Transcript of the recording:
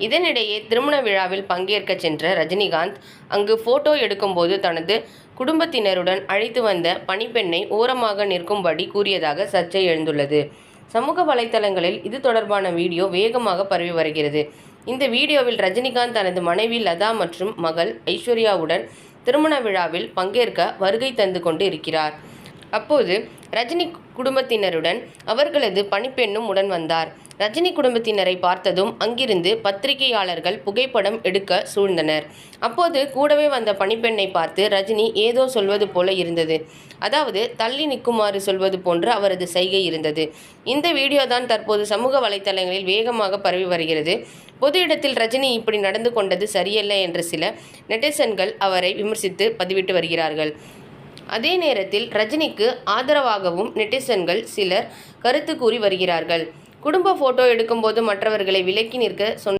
இதனிடையே திருமண விழாவில் பங்கேற்க சென்ற ரஜினிகாந்த் அங்கு போட்டோ எடுக்கும்போது தனது குடும்பத்தினருடன் அழைத்து வந்த பணிப்பெண்ணை ஓரமாக நிற்கும்படி கூறியதாக சர்ச்சை எழுந்துள்ளது. சமூக வலைதளங்களில் இது தொடர்பான வீடியோ வேகமாக பரவி வருகிறது. இந்த வீடியோவில் ரஜினிகாந்த் தனது மனைவி லதா மற்றும் மகள் ஐஸ்வர்யாவுடன் திருமண விழாவில் பங்கேற்க வருகை தந்து கொண்டு இருக்கிறார். அப்போது ரஜினி குடும்பத்தினருடன் அவர்களது பணிப்பெண்ணும் உடன் வந்தார். ரஜினி குடும்பத்தினரை பார்த்ததும் அங்கிருந்து பத்திரிகையாளர்கள் புகைப்படம் எடுக்க சூழ்ந்தனர். அப்போது கூடவே வந்த பணிப்பெண்ணை பார்த்து ரஜினி ஏதோ சொல்வது போல இருந்தது. அதாவது தள்ளி நிற்குமாறு சொல்வது போன்று அவரது சைகை இருந்தது. இந்த வீடியோ தான் தற்போது சமூக வலைதளங்களில் வேகமாக பரவி வருகிறது. பொது இடத்தில் ரஜினி இப்படி நடந்து கொண்டது சரியல்ல என்று சில நெட்டிசன்கள் அவரை விமர்சித்து பதிவிட்டு வருகிறார்கள். அதே நேரத்தில் ரஜினிக்கு ஆதரவாகவும் நெட்டிசன்கள் சிலர் கருத்து கூறி வருகிறார்கள். குடும்ப போட்டோ எடுக்கும்போது மற்றவர்களை விலக்கி நிற்க